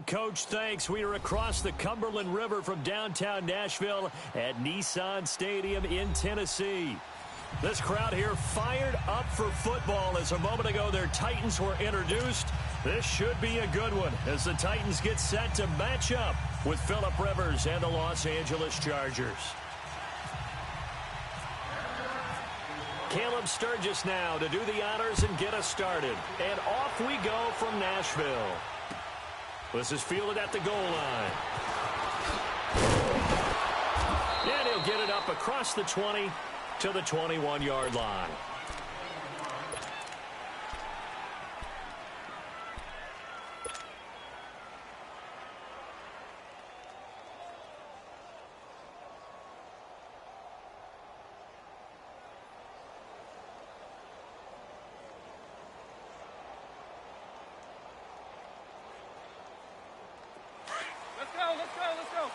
Coach, thanks. We are across the Cumberland River from downtown Nashville at Nissan Stadium in Tennessee. This crowd here fired up for football as a moment ago their Titans were introduced. This should be a good one as the Titans get set to match up with Phillip Rivers and the Los Angeles Chargers. Caleb Sturgis now to do the honors and get us started. And off we go from Nashville. This is fielded at the goal line. And he'll get it up across the 20 to the 21-yard line. Let's go.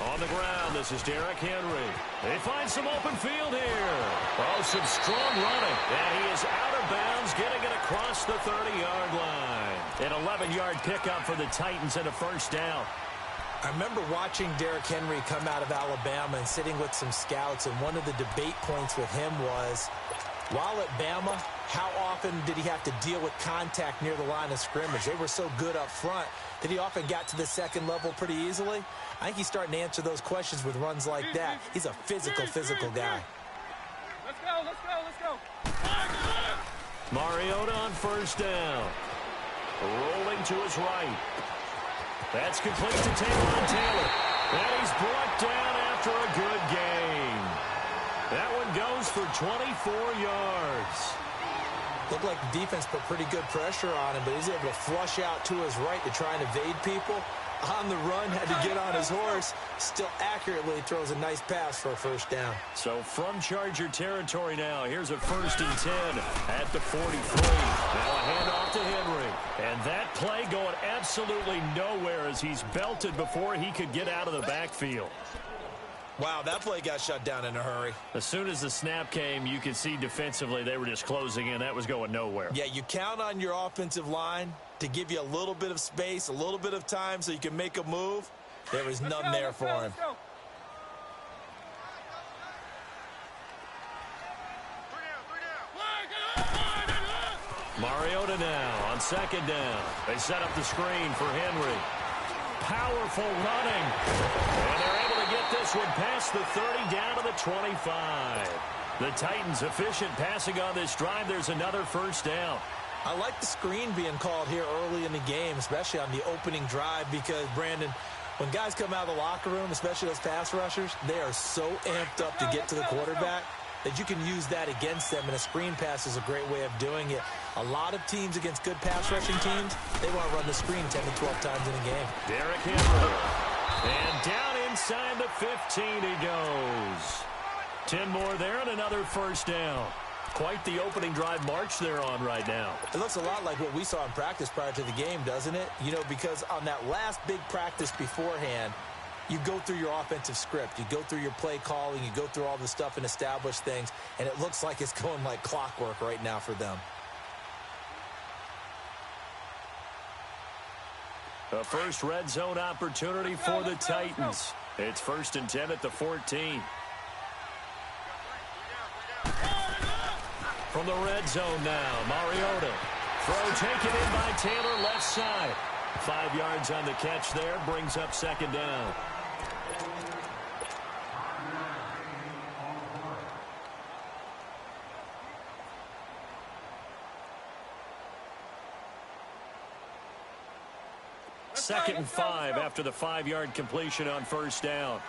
On the ground, this is Derrick Henry. They find some open field here. Oh, some strong running. And he is out of bounds, getting it across the 30-yard line. An 11-yard pickup for the Titans and a first down. I remember watching Derrick Henry come out of Alabama and sitting with some scouts, and one of the debate points with him was, while at Bama, how often did he have to deal with contact near the line of scrimmage? They were so good up front that he often got to the second level pretty easily. I think he's starting to answer those questions with runs like that. He's a physical guy. Let's go. Mariota on first down. Rolling to his right. That's complete to Taywan Taylor. And he's brought down after a good gain. That one goes for 24 yards. Looked like the defense put pretty good pressure on him, but he's able to flush out to his right to try and evade people. On the run, had to get on his horse. Still accurately throws a nice pass for a first down. So from Charger territory now, here's a 1st and 10 at the 43. Now a handoff to Henry. And that play going absolutely nowhere as he's belted before he could get out of the backfield. Wow, that play got shut down in a hurry. As soon as the snap came, you could see defensively they were just closing in. That was going nowhere. Yeah, you count on your offensive line to give you a little bit of space, a little bit of time so you can make a move. There was none there for him. Mariota now on second down. They set up the screen for Henry. Powerful running. And they're able to get this one past the 30 down to the 25. The Titans efficient passing on this drive. There's another first down. I like the screen being called here early in the game, especially on the opening drive, because, Brandon, when guys come out of the locker room, especially those pass rushers, they are so amped up to get to the quarterback that you can use that against them, and a screen pass is a great way of doing it. A lot of teams against good pass rushing teams, they want to run the screen 10 to 12 times in a game. Derrick Henry. And down inside the 15 he goes. 10 more there and another first down. Quite the opening drive march they're on right now. It looks a lot like what we saw in practice prior to the game, doesn't it? You know, because on that last big practice beforehand, you go through your offensive script. You go through your play calling. You go through all the stuff and establish things. And it looks like it's going like clockwork right now for them. A first red zone opportunity for the Titans. It's 1st and 10 at the 14. From the red zone now, Mariota. Throw taken in by Taylor, left side. 5 yards on the catch there, brings up second down. Second and 5 after the 5-yard completion on first down.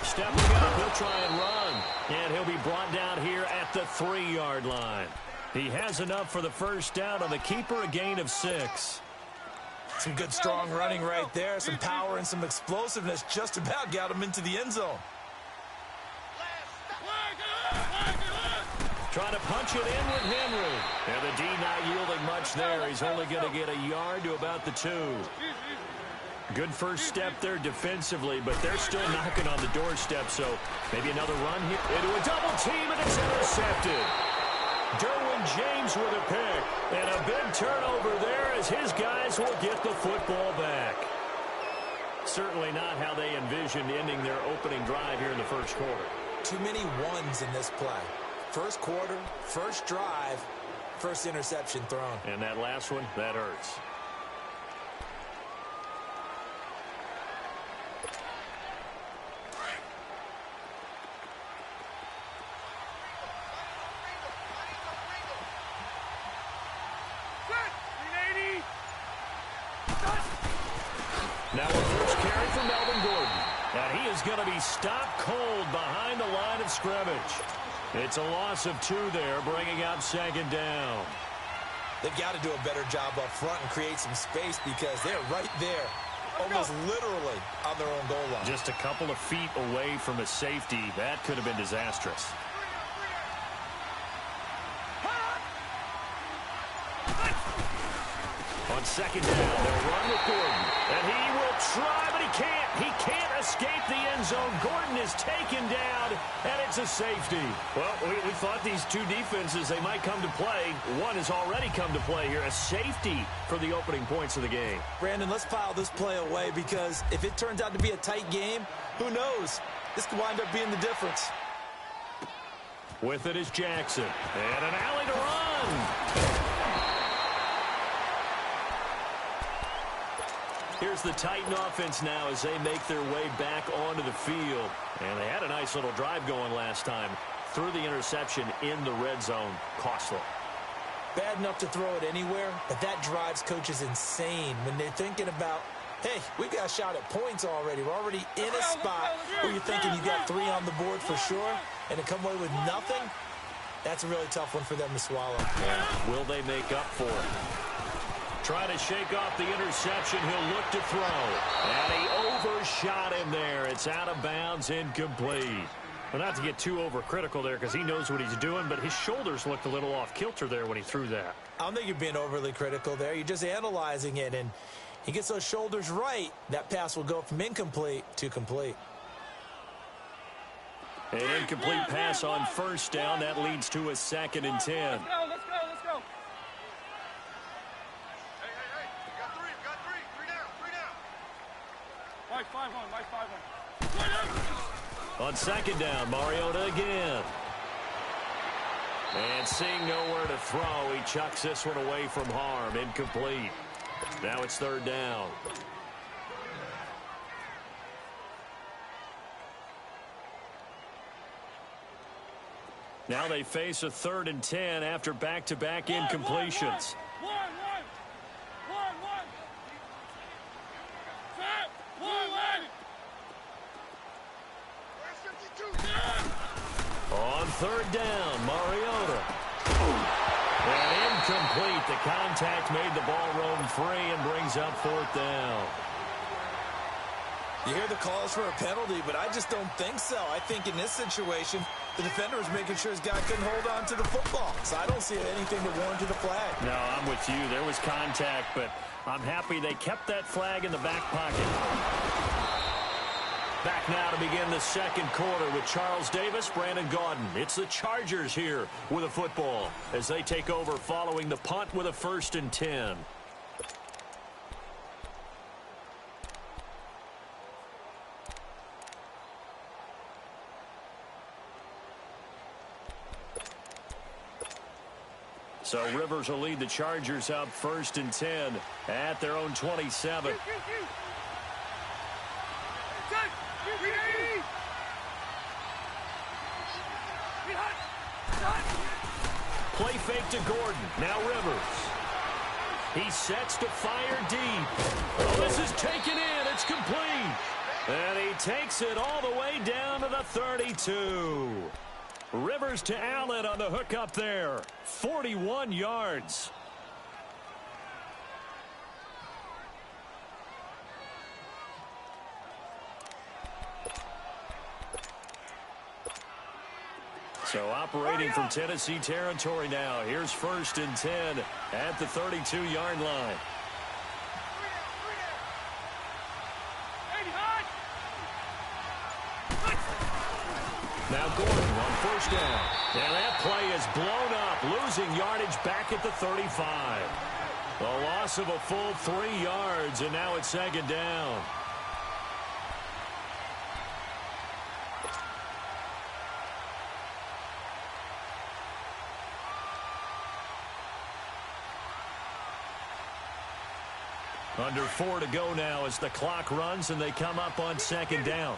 Stepping up, he'll try and run. And he'll be brought down here at the 3-yard line. He has enough for the first down on the keeper, a gain of 6. Some good strong running right there. Some power and some explosiveness just about got him into the end zone. Trying to punch it in with Henry. And the D not yielding much there. He's only going to get a yard to about the 2. Good first step there defensively, but they're still knocking on the doorstep, so maybe another run here into a double team, and it's intercepted. Derwin James with a pick, and a big turnover there as his guys will get the football back. Certainly not how they envisioned ending their opening drive here in the first quarter. Too many ones in this play. First quarter, first drive, first interception thrown. And that last one, that hurts. Now a first carry for Melvin Gordon. And he is going to be stopped cold behind the line of scrimmage. It's a loss of 2 there, bringing up second down. They've got to do a better job up front and create some space because they're right there, almost literally on their own goal line. Just a couple of feet away from a safety. That could have been disastrous. On second down, they'll run with Gordon. And he will try, but he can't. He can't escape the end zone. Gordon is taken down, and it's a safety. Well, we thought these two defenses, they might come to play. One has already come to play here. A safety for the opening points of the game. Brandon, let's file this play away because if it turns out to be a tight game, who knows? This could wind up being the difference. With it is Jackson. And an alley to run. Here's the Titan offense now as they make their way back onto the field. And they had a nice little drive going last time. Threw the interception in the red zone. Costly. Bad enough to throw it anywhere, but that drives coaches insane when they're thinking about, hey, we've got a shot at points already. We're already in a spot where you're thinking you got 3 on the board for sure, and to come away with nothing, that's a really tough one for them to swallow. Yeah. Will they make up for it? Try to shake off the interception. He'll look to throw. And he overshot him there. It's out of bounds, incomplete. Well, not to get too overcritical there because he knows what he's doing, but his shoulders looked a little off kilter there when he threw that. I don't think you're being overly critical there. You're just analyzing it, and he gets those shoulders right. That pass will go from incomplete to complete. An incomplete pass on first down. That leads to a 2nd and 10. Let's go, let's go, let's go. Mike, 5-1, Mike, 5-1. On second down, Mariota again. And seeing nowhere to throw, he chucks this one away from harm. Incomplete. Now it's 3rd down. Now they face a 3rd and 10 after back-to-back incompletions. On 3rd down, Mariota. And incomplete. The contact made the ball roam free and brings up 4th down. You hear the calls for a penalty, but I just don't think so. I think in this situation, the defender was making sure his guy couldn't hold on to the football. So I don't see anything that warranted the flag. No, I'm with you. There was contact, but I'm happy they kept that flag in the back pocket. Back now to begin the 2nd quarter with Charles Davis, Brandon Gaudin. It's the Chargers here with a football as they take over following the punt with a 1st and 10. So Rivers will lead the Chargers up 1st and 10 at their own 27. Play fake to Gordon. Now Rivers. He sets to fire deep. Oh, this is taken in. It's complete. And he takes it all the way down to the 32. Rivers to Allen on the hook up there. 41 yards. So operating from Tennessee territory now. Here's 1st and 10 at the 32-yard line. Now Gordon on first down. And that play is blown up, losing yardage back at the 35. A loss of a full 3 yards, and now it's second down. Under 4 to go now as the clock runs and they come up on second down.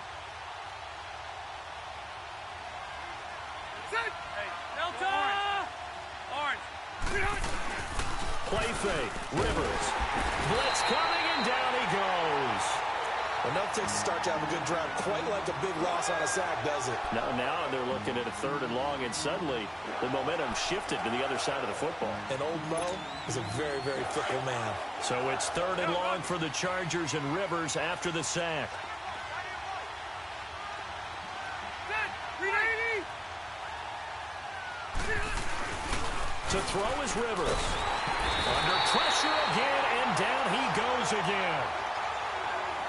Play fake. Rivers. Blitz coming, and down he goes. Enough takes to start to have a good drive. Quite like a big loss on a sack, does it? Now they're looking at a 3rd and long, and suddenly the momentum shifted to the other side of the football. And old Mo is a very, very fickle man. So it's 3rd and long for the Chargers, and Rivers after the sack. To throw is Rivers. Under pressure again, and down he goes again.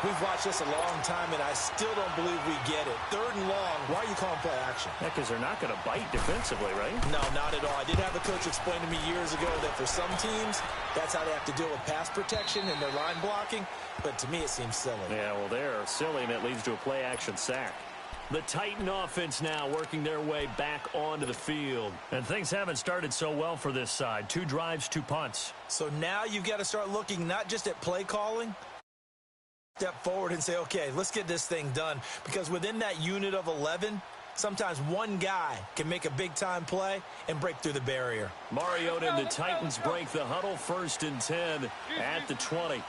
We've watched this a long time, and I still don't believe we get it. 3rd and long. Why are you calling play action? Yeah, because they're not going to bite defensively, right? No, not at all. I did have a coach explain to me years ago that for some teams, that's how they have to deal with pass protection and their line blocking. But to me, it seems silly. Yeah, well, they're silly, and it leads to a play action sack. The Titan offense now working their way back onto the field. And things haven't started so well for this side. 2 drives, 2 punts. So now you've got to start looking not just at play calling, step forward and say, okay, let's get this thing done. Because within that unit of 11, sometimes one guy can make a big-time play and break through the barrier. Mariota and the Titans break the huddle, 1st and 10 at the 20.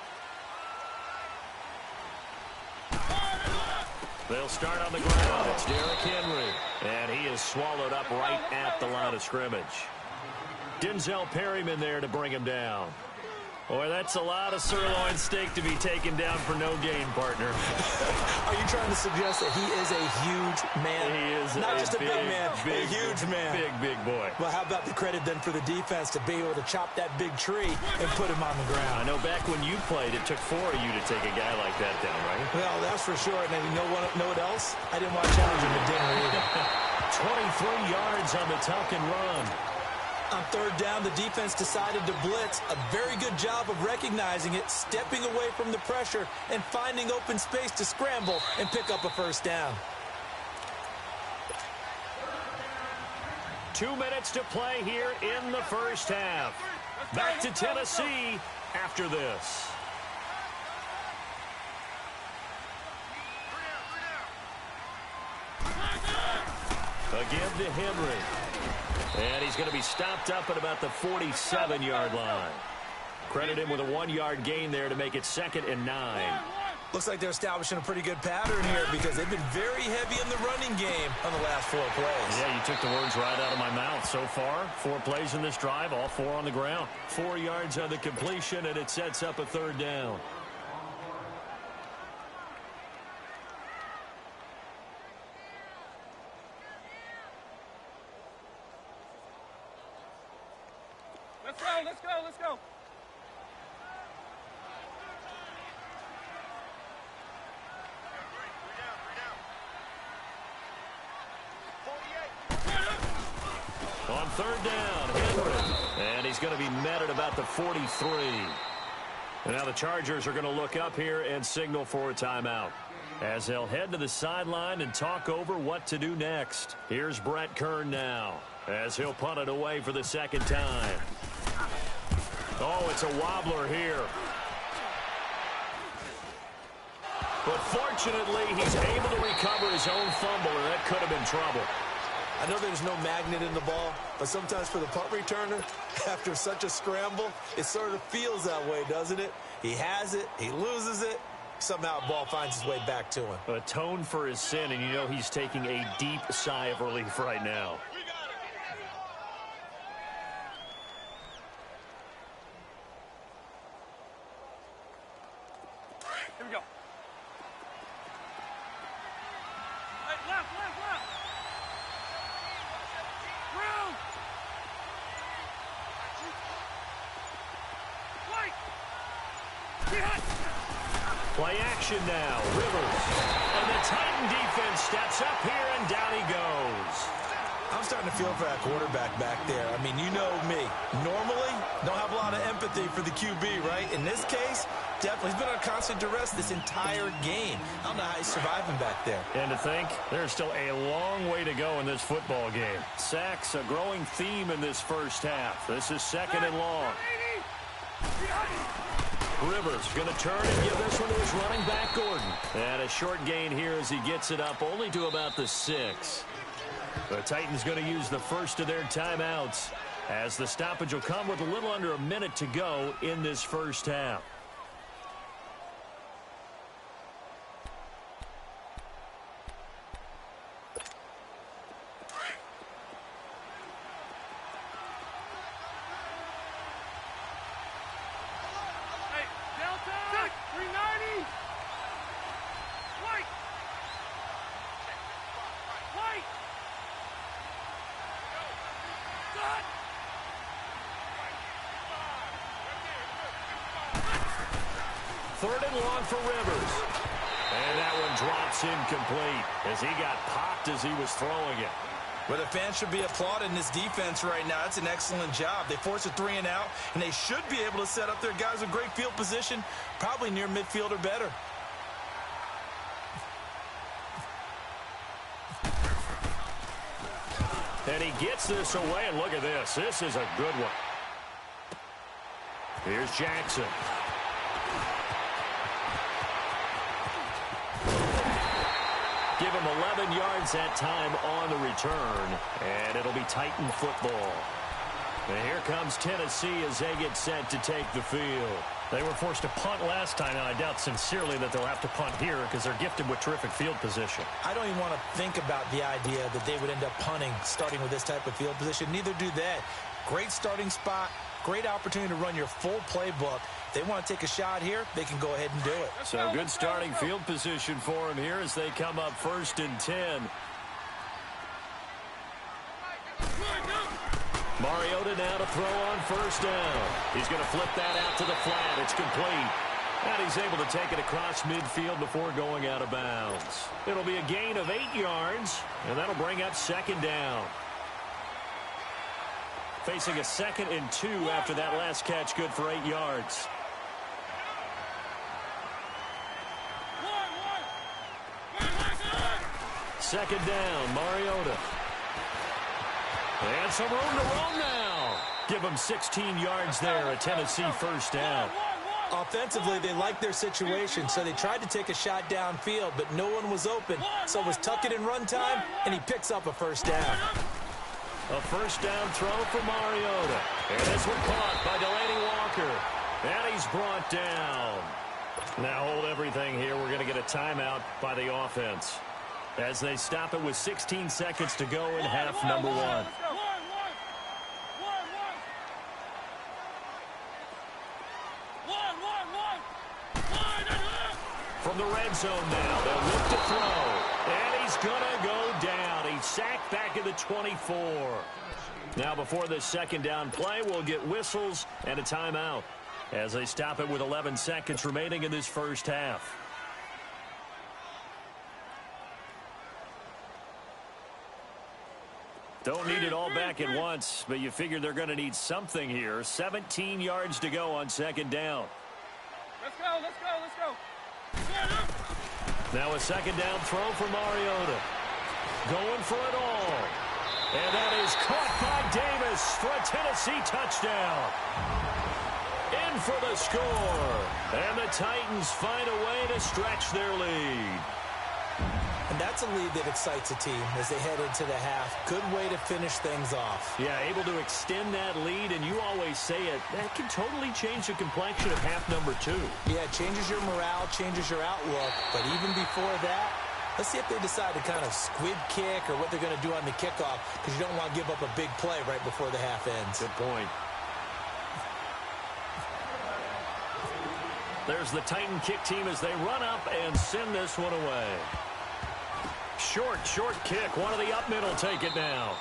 They'll start on the ground. It's Derrick Henry. And he is swallowed up right at the line of scrimmage. Denzel Perryman there to bring him down. Boy, that's a lot of sirloin steak to be taken down for no gain, partner. Are you trying to suggest that he is a huge man? He is not just a big man, a huge man. Big boy. Well, how about the credit then for the defense to be able to chop that big tree and put him on the ground? I know back when you played, it took 4 of you to take a guy like that down, right? Well, that's for sure. And you know what else? I didn't want to challenge him at dinner either. 23 yards on the tuck and run. On 3rd down, the defense decided to blitz. A very good job of recognizing it, stepping away from the pressure, and finding open space to scramble and pick up a 1st down. 2 minutes to play here in the 1st half. Back to Tennessee after this. Again to Henry. And he's going to be stopped up at about the 47-yard line. Credit him with a 1-yard gain there to make it 2nd and 9. Looks like they're establishing a pretty good pattern here because they've been very heavy in the running game on the last 4 plays. Yeah, you took the words right out of my mouth. So far, 4 plays in this drive, all 4 on the ground. 4 yards on the completion, and it sets up a 3rd down. Let's go. On 3rd down, Henry. And he's going to be met at about the 43. And now the Chargers are going to look up here and signal for a timeout, as they'll head to the sideline and talk over what to do next. Here's Brett Kern now, as he'll punt it away for the 2nd time. Oh, it's a wobbler here. But fortunately, he's able to recover his own fumble, and that could have been trouble. I know there's no magnet in the ball, but sometimes for the punt returner, after such a scramble, it sort of feels that way, doesn't it? He has it, he loses it, somehow the ball finds its way back to him. Atone for his sin, and you know he's taking a deep sigh of relief right now. Here we go. Hey, left. Room. White. Play action now. Rivers. And the Titan defense steps up here, and down he goes. feel for that quarterback back there. I mean, you know me. Normally, don't have a lot of empathy for the QB, right? In this case, definitely. He's been under constant duress this entire game. I don't know how he's surviving back there. And to think, there's still a long way to go in this football game. Sacks, a growing theme in this first half. This is second and long. Rivers going to turn and give this one to his running back, Gordon. And a short gain here as he gets it up only to about the 6. The Titans going to use the first of their timeouts as the stoppage will come with a little under a minute to go in this first half. Third and long for Rivers. And that one drops incomplete as he got popped as he was throwing it. Well, the fans should be applauding this defense right now. It's an excellent job. They force a 3 and out, and they should be able to set up their guys with great field position, probably near midfield or better. And he gets this away, and look at this. This is a good one. Here's Jackson. Give him 11 yards that time on the return, and it'll be Titan football. And here comes Tennessee as they get set to take the field. They were forced to punt last time, and I doubt sincerely that they'll have to punt here because they're gifted with terrific field position. I don't even want to think about the idea that they would end up punting starting with this type of field position. Neither do that. Great starting spot, great opportunity to run your full playbook. If they want to take a shot here, they can go ahead and do it. So good starting field position for him here as they come up 1st and 10. Mariota now to throw on 1st down. He's going to flip that out to the flat. It's complete. And he's able to take it across midfield before going out of bounds. It'll be a gain of 8 yards, and that'll bring up 2nd down. Facing a 2nd and 2 after that last catch, good for 8 yards. Second down, Mariota. And some room to roam now. Give them 16 yards there, a Tennessee 1st down. Offensively, they liked their situation, so they tried to take a shot downfield, but no one was open. So it was tuck it in run time, and he picks up a 1st down. A 1st down throw for Mariota. And this one caught by Delaney Walker. And he's brought down. Now hold everything here. We're going to get a timeout by the offense as they stop it with 16 seconds to go in half number 1. From the red zone now, they'll look to throw. And he's going to go down. He's sacked back at the 24. Now before this 2nd down play, we'll get whistles and a timeout as they stop it with 11 seconds remaining in this first half. Don't need it all back at once, but you figure they're going to need something here. 17 yards to go on 2nd down. Let's go, let's go, let's go. Now a 2nd down throw for Mariota. Going for it all. And that is caught by Davis for a Tennessee touchdown. In for the score. And the Titans find a way to stretch their lead. And that's a lead that excites a team as they head into the half. Good way to finish things off. Yeah, able to extend that lead, and you always say it, that can totally change the complexion of half number 2. Yeah, it changes your morale, changes your outlook. But even before that, let's see if they decide to kind of squib kick or what they're going to do on the kickoff, because you don't want to give up a big play right before the half ends. Good point. There's the Titan kick team as they run up and send this one away. Short kick. One of the up middle take it now.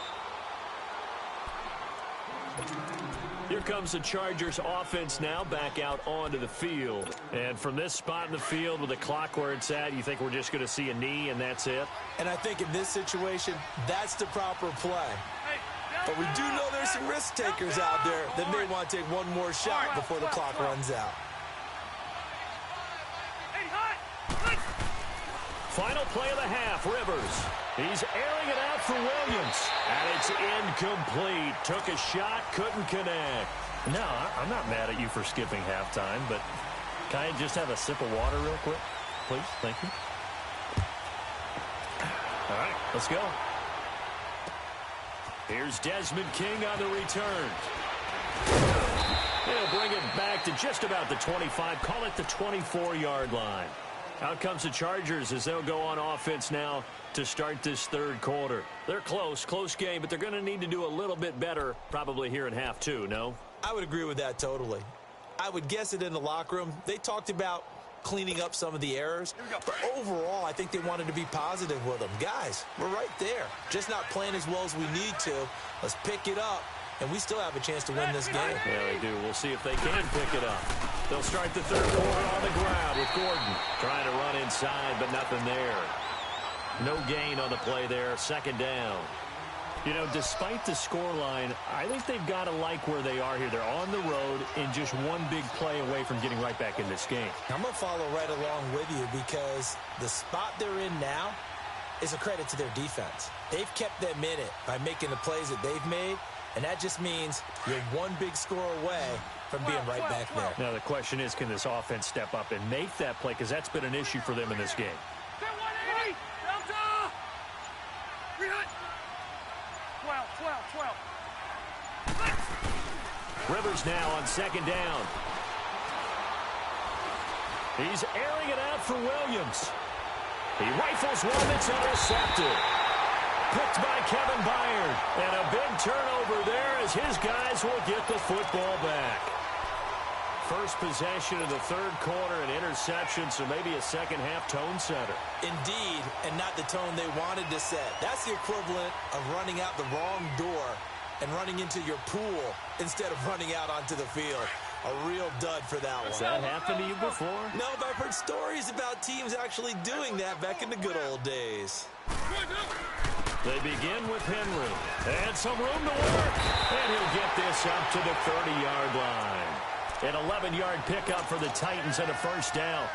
Here comes the Chargers offense now back out onto the field. And from this spot in the field with the clock where it's at, you think we're just going to see a knee and that's it? And I think in this situation, that's the proper play. But we do know there's some risk takers out there that may want to take one more shot before the clock runs out. Final play of the half, Rivers. He's airing it out for Williams. And it's incomplete. Took a shot, couldn't connect. No, I'm not mad at you for skipping halftime, but can I just have a sip of water real quick? Please, thank you. All right, let's go. Here's Desmond King on the return. He'll bring it back to just about the 25. Call it the 24-yard line. Out comes the Chargers as they'll go on offense now to start this third quarter. They're close game, but they're going to need to do a little bit better probably here in half two, no? I would agree with that totally. I would guess it in the locker room. They talked about cleaning up some of the errors, but overall, I think they wanted to be positive with them. Guys, we're right there. Just not playing as well as we need to. Let's pick it up, and we still have a chance to win this game. Yeah, they do. We'll see if they can pick it up. They'll start the third quarter on the ground with Gordon trying to run inside, but nothing there. No gain on the play there. Second down. You know, despite the scoreline, I think they've got to like where they are here. They're on the road and just one big play away from getting right back in this game. I'm going to follow right along with you because the spot they're in now is a credit to their defense. They've kept them in it by making the plays that they've made, and that just means you're one big score away from being right back there. Now, the question is, can this offense step up and make that play? Because that's been an issue for them in this game. Rivers now on second down. He's airing it out for Williams. He rifles one that's intercepted. Picked by Kevin Byard. And a big turnover there as his guys will get the football back. First possession of the third quarter, an interception, so maybe a second-half tone setter. Indeed, and not the tone they wanted to set. That's the equivalent of running out the wrong door and running into your pool instead of running out onto the field. A real dud for that one. Has that happened to you before? No, but I've heard stories about teams actually doing that back in the good old days. They begin with Henry. And some room to work. And he'll get this up to the 30-yard line. An 11-yard pickup for the Titans and a first down.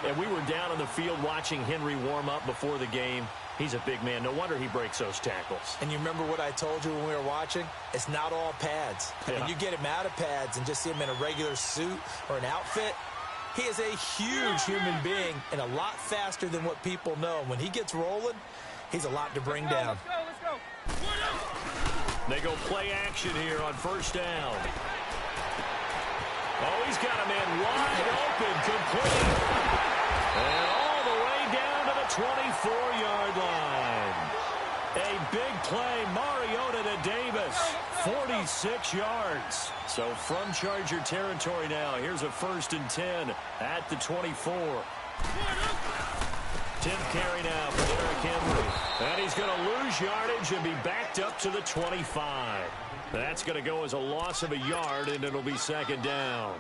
And we were down on the field watching Henry warm up before the game. He's a big man. No wonder he breaks those tackles. And you remember what I told you when we were watching? It's not all pads. Yeah. When you get him out of pads and just see him in a regular suit or an outfit, he is a huge human being and a lot faster than what people know. When he gets rolling, he's a lot to bring down. Let's go. They go play action here on first down. Oh, he's got a man wide open, complete. And all the way down to the 24-yard line. A big play, Mariota to Davis, 46 yards. So from Charger territory now, here's a 1st and 10 at the 24. 10th carry now for Derrick Henry. And he's going to lose yardage and be backed up to the 25. That's going to go as a loss of a yard, and it'll be second down.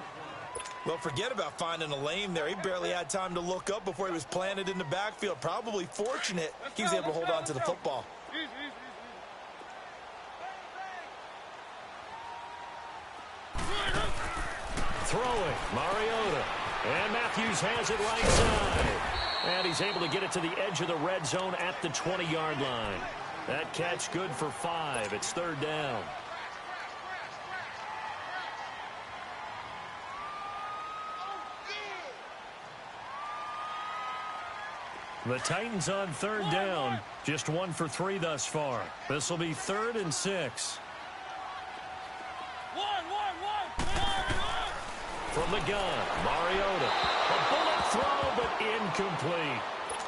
Well, forget about finding a lane there. He barely had time to look up before he was planted in the backfield. Probably fortunate he was able to hold on to the football. Throwing, Mariota. And Matthews has it right side. And he's able to get it to the edge of the red zone at the 20-yard line. That catch good for 5. It's third down. The Titans on third down. Just 1 for 3 thus far. This will be 3rd and 6. From the gun, Mariota. A bullet throw, but incomplete.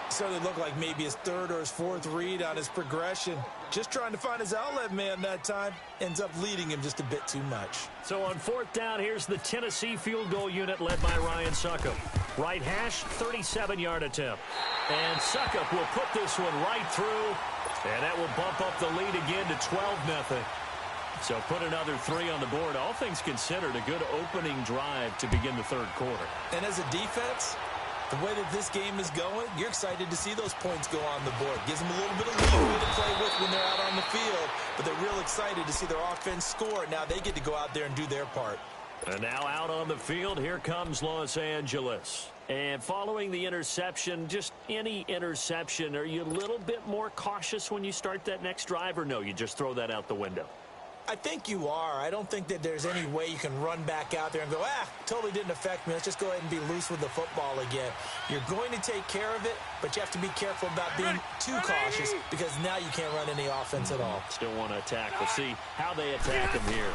So it looked like maybe his 3rd or his 4th read on his progression. Just trying to find his outlet man that time. Ends up leading him just a bit too much. So on 4th down, here's the Tennessee field goal unit led by Ryan Succop. Right hash, 37-yard attempt. And Succop will put this one right through. And that will bump up the lead again to 12-0. So put another 3 on the board. All things considered, a good opening drive to begin the third quarter. And as a defense, the way that this game is going, you're excited to see those points go on the board. Gives them a little bit of leeway to play with when they're out on the field, but they're real excited to see their offense score. Now they get to go out there and do their part. And now out on the field, here comes Los Angeles. And following the interception, just any interception, are you a little bit more cautious when you start that next drive, or no, you just throw that out the window? I think you are. I don't think that there's any way you can run back out there and go, totally didn't affect me. Let's just go ahead and be loose with the football again. You're going to take care of it, but you have to be careful about being too cautious because now you can't run any offense at all. Still want to attack. We'll see how they attack him here.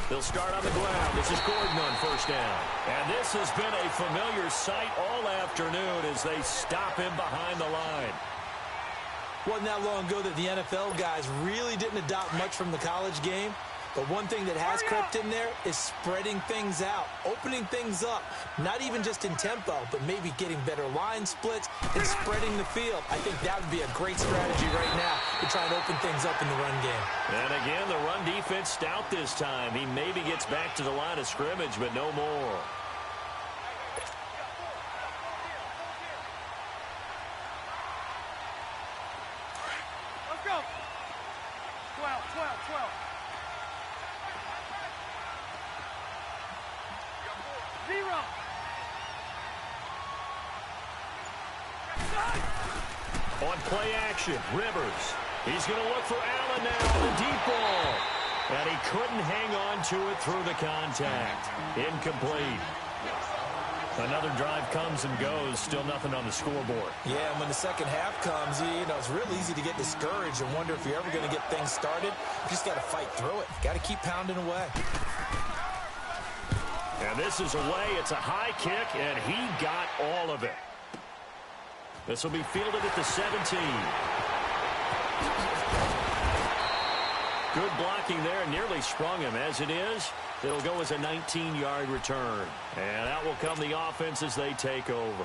They'll start on the ground. This is Gordon on first down. And this has been a familiar sight all afternoon as they stop him behind the line. Wasn't that long ago that the NFL guys really didn't adopt much from the college game. But one thing that has crept in there is spreading things out, opening things up, not even just in tempo, but maybe getting better line splits and spreading the field. I think that would be a great strategy right now to try and open things up in the run game. And again, the run defense stout this time. He maybe gets back to the line of scrimmage, but no more. Let's go. 12. Zero. On play action, Rivers. He's going to look for Allen now on the deep ball. And he couldn't hang on to it through the contact. Incomplete. Another drive comes and goes. Still nothing on the scoreboard. Yeah, and when the second half comes, you know, it's real easy to get discouraged and wonder if you're ever going to get things started. You just got to fight through it. Got to keep pounding away. And this is away. It's a high kick, and he got all of it. This will be fielded at the 17. Good blocking there, and nearly sprung him. As it is, it'll go as a 19-yard return. And out will come the offense as they take over.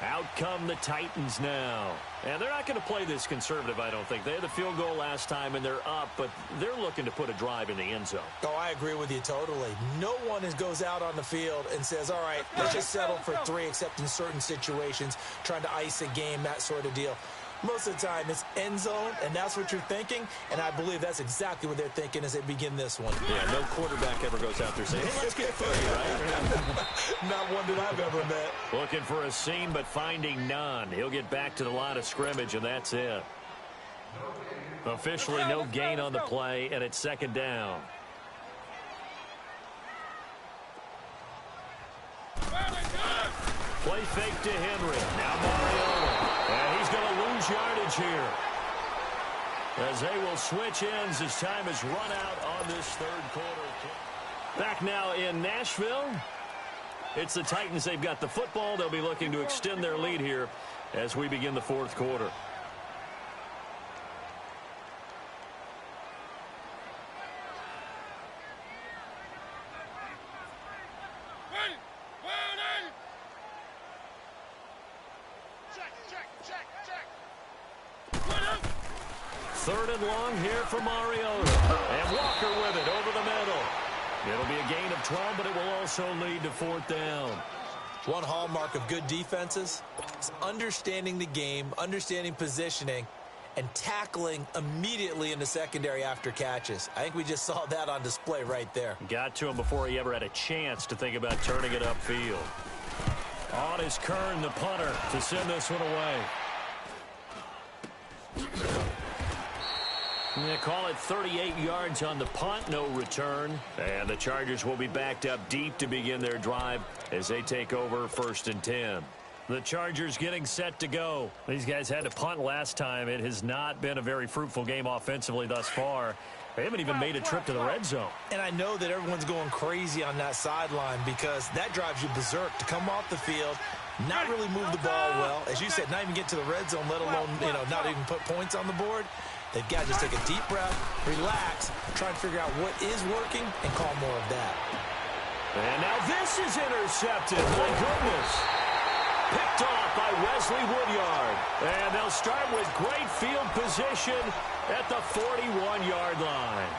Out come the Titans now. And they're not going to play this conservative, I don't think. They had the field goal last time, and they're up, but they're looking to put a drive in the end zone. Oh, I agree with you totally. No one goes out on the field and says, all right, let's just settle for 3, except in certain situations, trying to ice a game, that sort of deal. Most of the time, it's end zone, and that's what you're thinking, and I believe that's exactly what they're thinking as they begin this one. Yeah, no quarterback ever goes out there saying, hey, let's get 3, right? Not one that I've ever met. Looking for a seam, but finding none. He'll get back to the line of scrimmage, and that's it. Officially no gain on the play, and it's second down. Play fake to Henry. Now Mariota. And he's going to lose yardage here, as they will switch ends as time has run out on this third quarter. Back now in Nashville. It's the Titans. They've got the football. They'll be looking to extend their lead here as we begin the fourth quarter. Third and long here for Mariota. And Walker with it over the middle. It'll be a gain of 12, but it will also lead to fourth down. One hallmark of good defenses is understanding the game, understanding positioning, and tackling immediately in the secondary after catches. I think we just saw that on display right there. Got to him before he ever had a chance to think about turning it upfield. On is Kern, the punter, to send this one away. They call it 38 yards on the punt, no return. And the Chargers will be backed up deep to begin their drive as they take over 1st and 10. The Chargers getting set to go. These guys had to punt last time. It has not been a very fruitful game offensively thus far. They haven't even made a trip to the red zone. And I know that everyone's going crazy on that sideline because that drives you berserk to come off the field, not really move the ball well. As you said, not even get to the red zone, let alone, not even put points on the board. They've got to just take a deep breath, relax, try and figure out what is working, and call more of that. And now this is intercepted. My goodness. Picked off by Wesley Woodyard. And they'll start with great field position at the 41-yard line.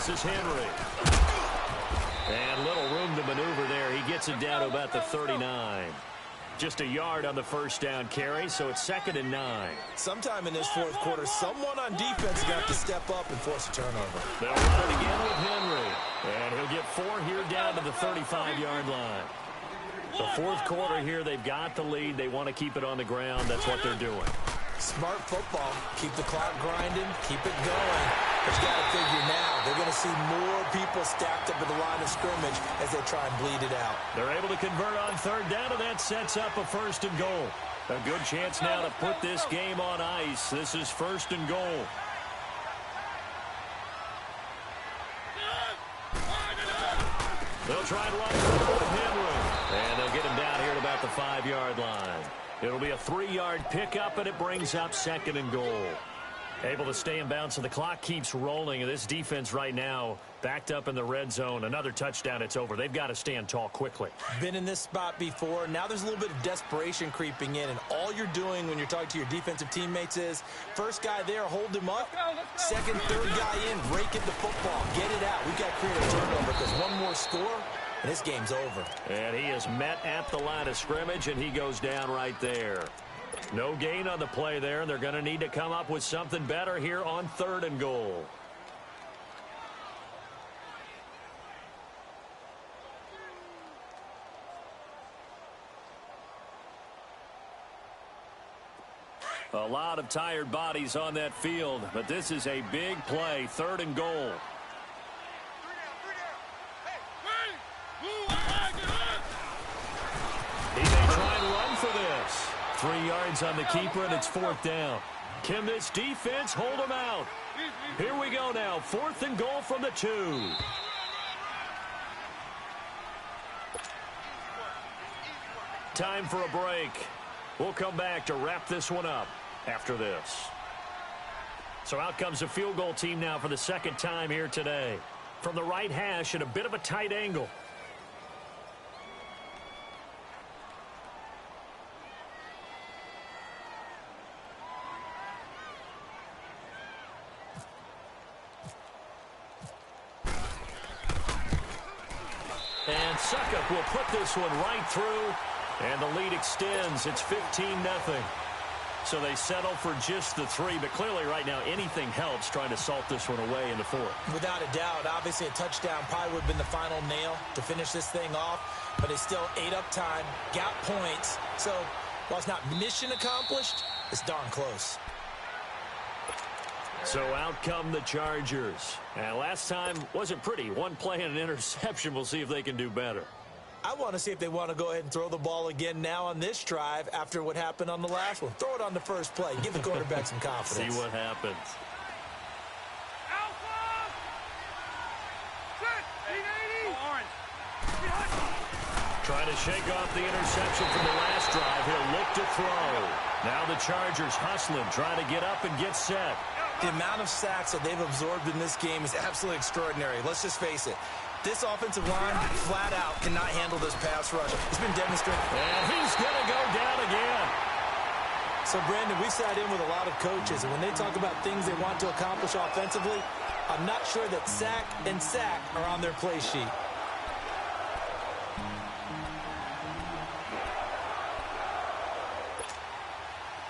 This is Henry. And little room to maneuver there. He gets it down to about the 39. Just a yard on the first down carry, so it's 2nd and 9. Sometime in this fourth quarter, someone on defense is going to have to step up and force a turnover. They'll run it again with Henry. And he'll get 4 here down to the 35-yard line. The fourth quarter here, they've got the lead. They want to keep it on the ground. That's what they're doing. Smart football. Keep the clock grinding. Keep it going. But you got to figure now, they're going to see more people stacked up at the line of scrimmage as they try and bleed it out. They're able to convert on third down, and that sets up a 1st and goal. A good chance now to put this game on ice. This is 1st and goal. They'll try and run with Henry. And they'll get him down here at about the 5-yard line. It'll be a 3-yard pickup, and it brings up 2nd and goal. Able to stay in bounds, so the clock keeps rolling. And this defense right now backed up in the red zone. Another touchdown, it's over. They've got to stand tall quickly. Been in this spot before. Now there's a little bit of desperation creeping in. And all you're doing when you're talking to your defensive teammates is, first guy there, hold him up. Second, third guy in, break it the football. Get it out. We've got to create a turnover because one more score, and this game's over. And he is met at the line of scrimmage, and he goes down right there. No gain on the play there, and they're going to need to come up with something better here on 3rd and goal. A lot of tired bodies on that field, but this is a big play, 3rd and goal. He may try and run for this. 3 yards on the keeper, and it's 4th down. Can this defense hold him out? Here we go now. 4th and goal from the 2. Time for a break. We'll come back to wrap this one up after this. So out comes the field goal team now for the 2nd time here today. From the right hash at a bit of a tight angle. And Suckup will put this one right through, and the lead extends. It's 15-0. So they settle for just the 3, but clearly right now anything helps trying to salt this one away in the 4th. Without a doubt, obviously a touchdown probably would have been the final nail to finish this thing off, but they still ate up time, got points. So while it's not mission accomplished, it's darn close. So out come the Chargers. And last time wasn't pretty. One play and an interception. We'll see if they can do better. I want to see if they want to go ahead and throw the ball again now on this drive after what happened on the last one. Throw it on the first play. Give the quarterback some confidence. See what happens. Trying to shake off the interception from the last drive. He'll look to throw. Now the Chargers hustling, trying to get up and get set. The amount of sacks that they've absorbed in this game is absolutely extraordinary. Let's just face it. This offensive line, flat out, cannot handle this pass rush. It's been demonstrated. And he's going to go down again. So, Brandon, we sat in with a lot of coaches, and when they talk about things they want to accomplish offensively, I'm not sure that sack and sack are on their play sheet.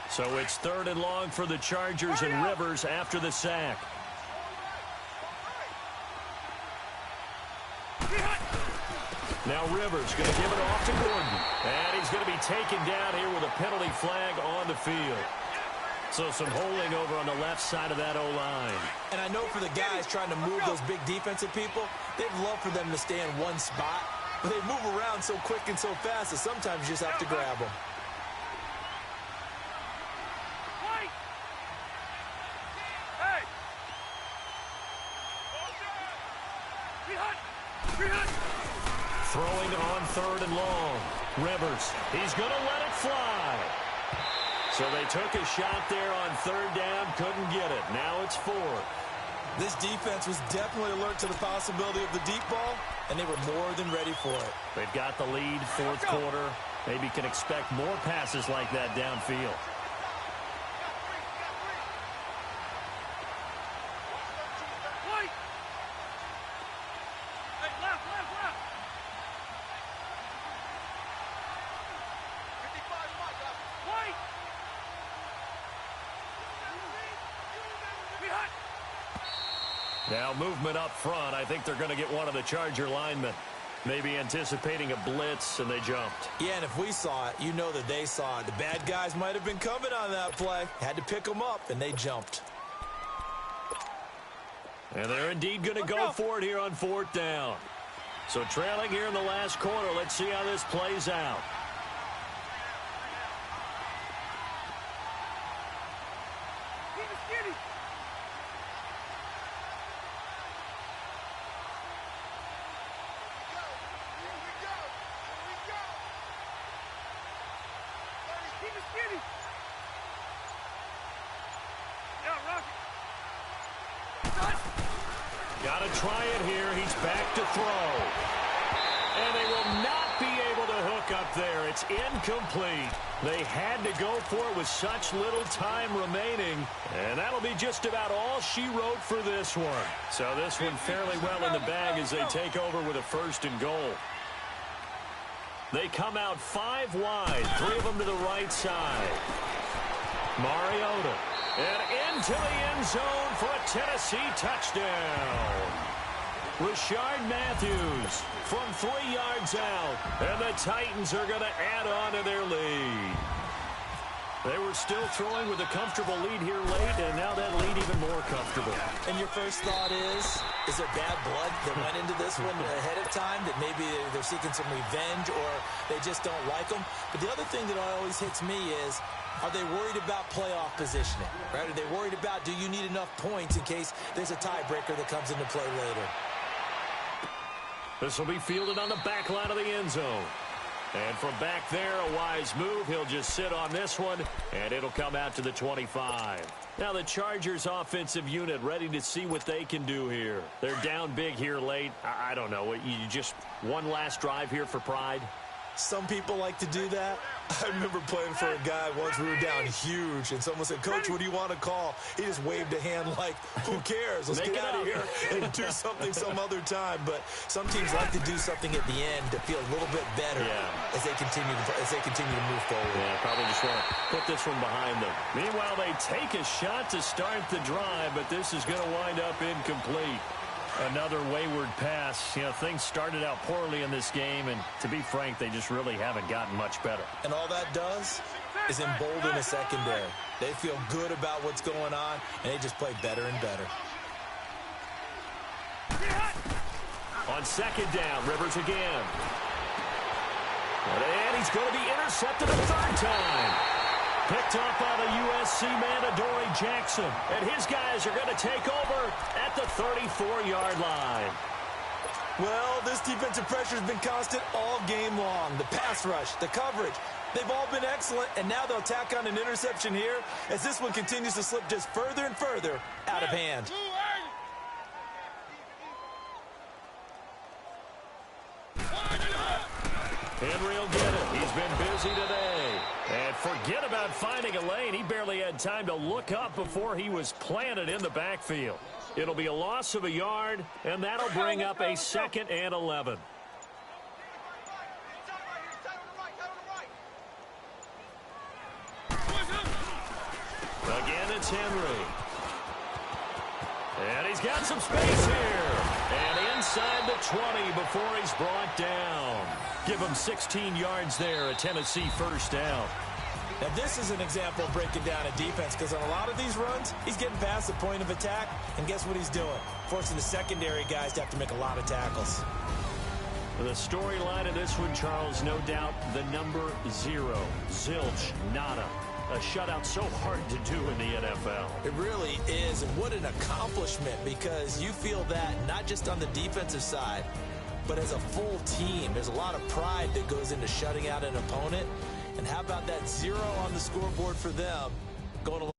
So it's 3rd and long for the Chargers, and Rivers after the sack. Now Rivers going to give it off to Gordon. And he's going to be taken down here with a penalty flag on the field. So some holding over on the left side of that O-line. And I know for the guys trying to move those big defensive people, they'd love for them to stay in one spot. But they move around so quick and so fast that sometimes you just have to grab them. Throwing on 3rd and long. Rivers, he's going to let it fly. So they took a shot there on 3rd down, couldn't get it. Now it's 4th. This defense was definitely alert to the possibility of the deep ball, and they were more than ready for it. They've got the lead, 4th quarter. Maybe can expect more passes like that downfield. Now movement up front. I think they're going to get one of the Charger linemen. Maybe anticipating a blitz, and they jumped. Yeah, and if we saw it, you know that they saw it. The bad guys might have been coming on that play. Had to pick them up, and they jumped. And they're indeed going to go for it here on 4th down. So trailing here in the last quarter. Let's see how this plays out. Got to try it here. He's back to throw. And they will not be able to hook up there. It's incomplete. They had to go for it with such little time remaining. And that'll be just about all she wrote for this one. So this one fairly well in the bag as they take over with a 1st and goal. They come out 5 wide, 3 of them to the right side. Mariota. And into the end zone for a Tennessee touchdown. Rashard Matthews from 3 yards out. And the Titans are going to add on to their lead. They were still throwing with a comfortable lead here late, and now that lead even more comfortable. And your first thought is there bad blood that went into this one ahead of time, that maybe they're seeking some revenge or they just don't like them? But the other thing that always hits me is, are they worried about playoff positioning? Right? Are they worried about, do you need enough points in case there's a tiebreaker that comes into play later? This will be fielded on the back line of the end zone. And from back there, a wise move. He'll just sit on this one, and it'll come out to the 25. Now the Chargers offensive unit ready to see what they can do here. They're down big here late. I don't know. You just one last drive here for pride? Some people like to do that. I remember playing for a guy once. We were down huge, and someone said, "Coach, what do you want to call?" He just waved a hand like, "Who cares? Let's get out of here and do something some other time." But some teams like to do something at the end to feel a little bit better as they continue to move forward. Yeah, probably just want to put this one behind them. Meanwhile, they take a shot to start the drive, but this is going to wind up incomplete. Another wayward pass. You know, things started out poorly in this game, and to be frank, they just really haven't gotten much better. And all that does is embolden a secondary. They feel good about what's going on, and they just play better and better. On 2nd down, Rivers again. And he's going to be intercepted a 3rd time. Picked up by the USC man, Adoree Jackson. And his guys are going to take over at the 34-yard line. Well, this defensive pressure has been constant all game long. The pass rush, the coverage, they've all been excellent. And now they'll tack on an interception here as this one continues to slip just further and further out of hand. Henry will get it. He's been busy today. And forget about finding a lane. He barely had time to look up before he was planted in the backfield. It'll be a loss of a yard, and that'll bring up a 2nd and 11. Again, it's Henry. And he's got some space here. And inside the 20 before he's brought down. Give him 16 yards there, a Tennessee 1st down. Now, this is an example of breaking down a defense, because on a lot of these runs, he's getting past the point of attack, and guess what he's doing? Forcing the secondary guys to have to make a lot of tackles. The storyline of this one, Charles, no doubt the number 0. Zilch, nada. A shutout so hard to do in the NFL. It really is, and what an accomplishment, because you feel that not just on the defensive side, but as a full team. There's a lot of pride that goes into shutting out an opponent. And how about that 0 on the scoreboard for them going